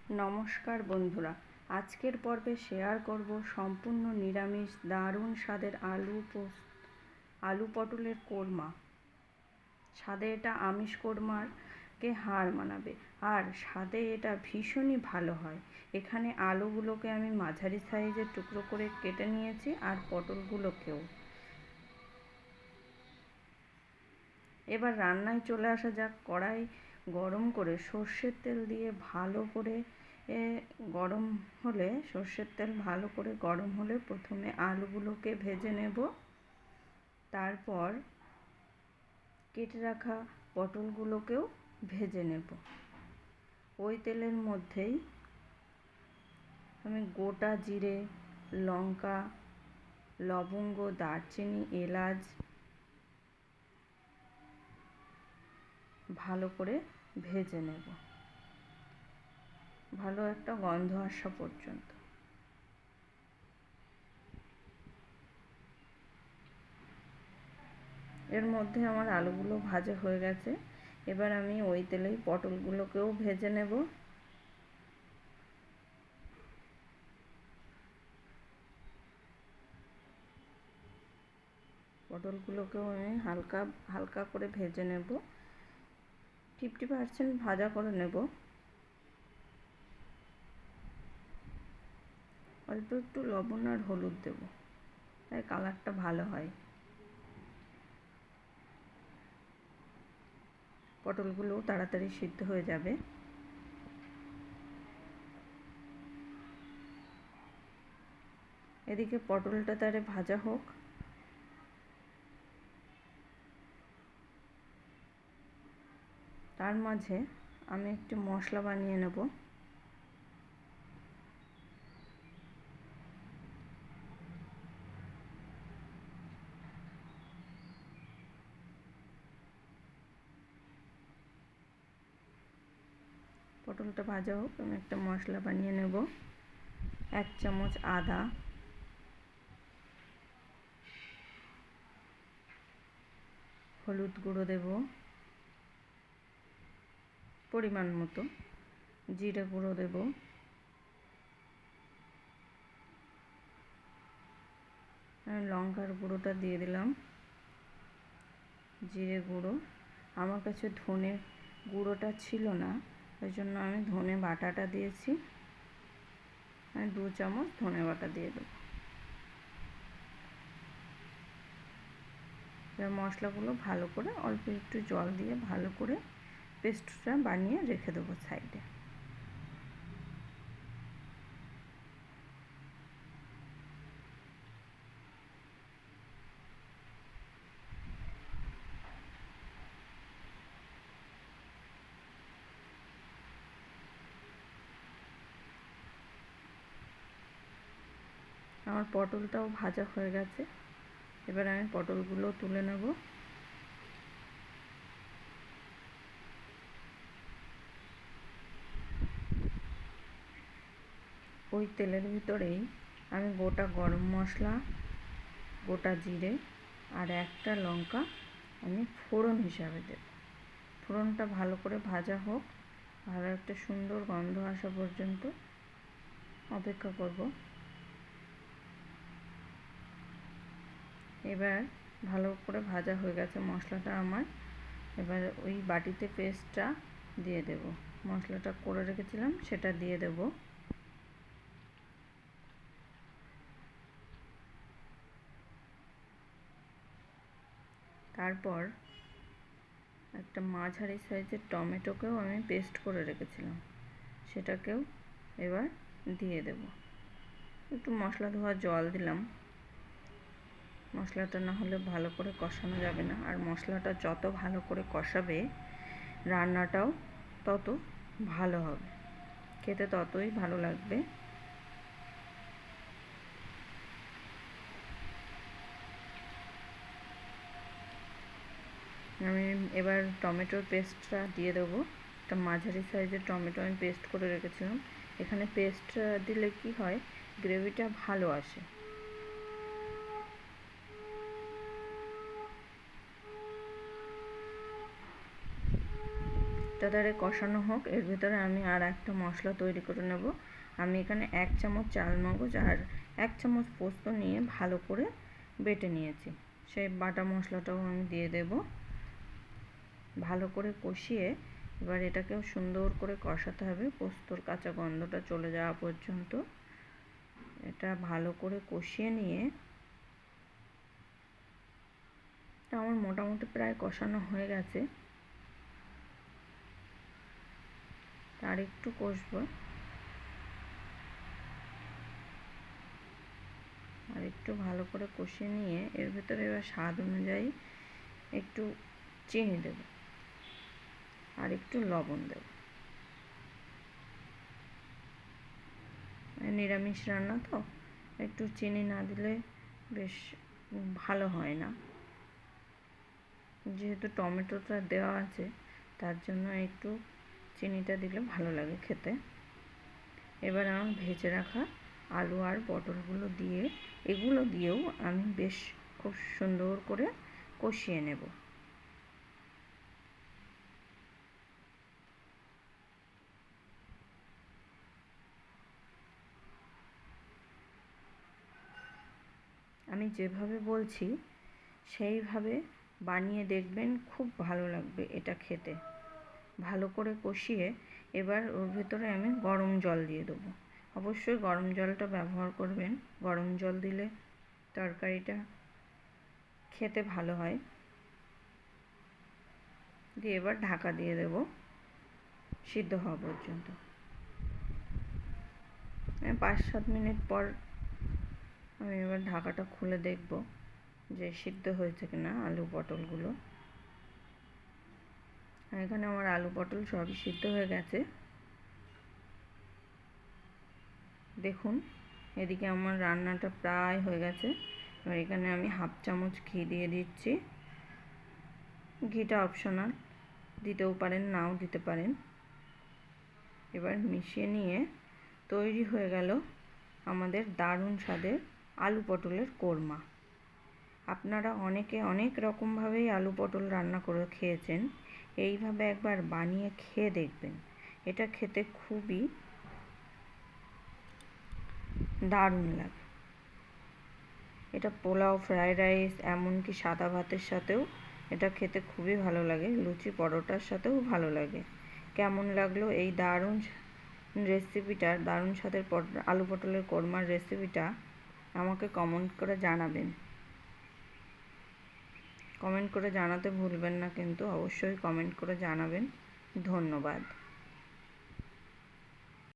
নমস্কার বন্ধুরা, আজকের পর্বে শেয়ার করব সম্পূর্ণ নিরামিষ দারুণ স্বাদের আলু পটলের কোরমা। স্বাদে এটা আমিষ কোরমাকে হার মানাবে, আর স্বাদে এটা ভীষণই ভালো হয়। এখানে আলুগুলোকে আমি মাঝারি সাইজের টুকরো করে কেটে নিয়েছি, আর পটলগুলোকেও। এবার রান্নায় চলে আসা যাক। কড়াই গরম করে সর্ষের তেল দিয়ে ভালো করে গরম হলে সর্ষের তেল ভালো করে গরম হলে প্রথমে আলুগুলোকে ভেজে নেব। তারপর কেটে রাখা পটলগুলোকেও ভেজে নেব। ওই তেলের মধ্যেই আমি গোটা জিরে, লঙ্কা, লবঙ্গ, দারচিনি, এলাচ ভালো করে ভেজে নেব, ভালো একটা গন্ধ আসা পর্যন্ত। এর মধ্যে আমার আলুগুলো ভাজা হয়ে গেছে। এবার আমি ওই তেলেই পটলগুলোকেও ভেজে নেব। পটলগুলোকেও আমি হালকা হালকা করে ভেজে নেব, 50% ভাজা করে নেব। অল্প একটু লবণ আর হলুদ দেব, তাই কালারটা ভালো হয়। পটলগুলো তাড়াতাড়ি সিদ্ধ হয়ে যাবে। এদিকে পটলটা তারে ভাজা হোক। তার মাঝে আমি একটি মশলা বানিয়ে নেব। পটলটা ভাজা হোক, আমি একটা মশলা বানিয়ে নেব। 1 চামচ আদা, হলুদ গুঁড়ো দেব পরিমাণ মতো, জিরে গুঁড়ো দেব, লঙ্কার গুঁড়োটা দিয়ে দিলাম, জিরে গুঁড়ো। আমার কাছে ধনে গুঁড়োটা ছিল না, ওই জন্য আমি ধনে বাটাটা দিয়েছি। আমি 2 চামচ ধনে বাটা দিয়ে দেবো। এবার মশলাগুলো ভালো করে অল্প একটু জল দিয়ে ভালো করে পেস্টটা বানিয়ে রেখে দেবো সাইডে। আমার পটলটাও ভাজা হয়ে গেছে। এবার আমি পটলগুলো তুলে নেব। ওই তেলের ভিতরেই আমি গোটা গরম মশলা, গোটা জিরে আর একটা লঙ্কা আমি ফোড়ন হিসাবে দেব। ফোড়নটা ভালো করে ভাজা হোক, ভালো একটা সুন্দর গন্ধ আসা পর্যন্ত অপেক্ষা করব। এবার ভালো করে ভাজা হয়ে গেছে মশলাটা আমার। এবার ওই বাটিতে পেস্টটা দিয়ে দেব, মশলাটা করে রেখেছিলাম সেটা দিয়ে দেব। তারপর একটা মাঝারি সাইজের টমেটোকেও আমি পেস্ট করে রেখেছিলাম, সেটাকেও এবার দিয়ে দেব। একটু মশলা ধোয়া জল দিলাম, মশলাটা না হলে ভালো করে কষানো যাবে না। আর মশলাটা যত ভালো করে কষাবে রান্নাটাও তত ভালো হবে, খেতে ততই ভালো লাগবে। আমি এবার টমেটোর পেস্টটা দিয়ে দেবো। একটা মাঝারি সাইজের টমেটো আমি পেস্ট করে রেখেছিলাম। এখানে পেস্ট দিলে কি হয়, গ্রেভিটা ভালো আসে। তাড়াতাড়ি কষানো হোক, এর ভিতরে আমি আর একটা মশলা তৈরি করে নেব। আমি এখানে 1 চামচ চাল মগজ আর 1 চামচ পোস্ত নিয়ে ভালো করে বেটে নিয়েছি। সেই বাটা মশলাটাও আমি দিয়ে দেব। ভালো করে কষিয়ে এবার এটাকেও সুন্দর করে কষাতে হবে, পোস্তর কাঁচা গন্ধটা চলে যাওয়া পর্যন্ত। এটা ভালো করে কষিয়ে নিয়ে এটা আমার মোটামুটি প্রায় কষানো হয়ে গেছে। আর একটু কষবো, আর একটু ভালো করে কষিয়ে নিয়ে এর ভিতরে এবার স্বাদ অনুযায়ী একটু চিনি দেব আর একটু লবণ দেব। নিরামিষ রান্না তো একটু চিনি না দিলে বেশ ভালো হয় না, যেহেতু টমেটোটা দেওয়া আছে তার জন্য একটু চিনিটা দিলে ভালো লাগে খেতে। এবার আমার ভেজে রাখা আলু আর পটলগুলো দিয়ে এগুলো দিয়েও আমি বেশ খুব সুন্দর করে কষিয়ে নেব। আমি যেভাবে বলছি সেইভাবে বানিয়ে দেখবেন, খুব ভালো লাগবে এটা খেতে। ভালো করে কষিয়ে এবার ওর ভেতরে আমি গরম জল দিয়ে দেবো। অবশ্যই গরম জলটা ব্যবহার করবেন, গরম জল দিলে তরকারিটা খেতে ভালো হয়। দিয়ে এবার ঢাকা দিয়ে দেব সিদ্ধ হওয়া পর্যন্ত। 5-7 মিনিট পর আমি এবার ঢাকাটা খুলে দেখব যে সিদ্ধ হয়েছে কিনা আলু পটলগুলো। এখানে আমার আলু পটল সবই সিদ্ধ হয়ে গেছে। দেখুন এদিকে আমার রান্নাটা প্রায় হয়ে গেছে। এবার এখানে আমি 1/2 চামচ ঘি দিয়ে দিচ্ছি। ঘিটা অপশনাল, দিতেও পারেন নাও দিতে পারেন। এবার মিশিয়ে নিয়ে তৈরি হয়ে গেল আমাদের দারুণ স্বাদের আলু পটলের কোরমা। আপনারা অনেকে অনেক রকমভাবেই আলু পটল রান্না করে খেয়েছেন, এইভাবে একবার বানিয়ে খেয়ে দেখবেন। এটা খেতে খুবই দারুণ লাগে। এটা পোলাও, ফ্রাইড রাইস, এমনকি সাদা ভাতের সাথেও এটা খেতে খুবই ভালো লাগে, লুচি পরোটার সাথেও ভালো লাগে। কেমন লাগলো এই দারুণ রেসিপিটা, দারুণ স্বাদের আলু পটলের কোরমার রেসিপিটা আমাকে কমেন্ট করে জানাবেন। কমেন্ট করে জানাতে ভুলবেন না কিন্তু, অবশ্যই কমেন্ট করে জানাবেন। ধন্যবাদ।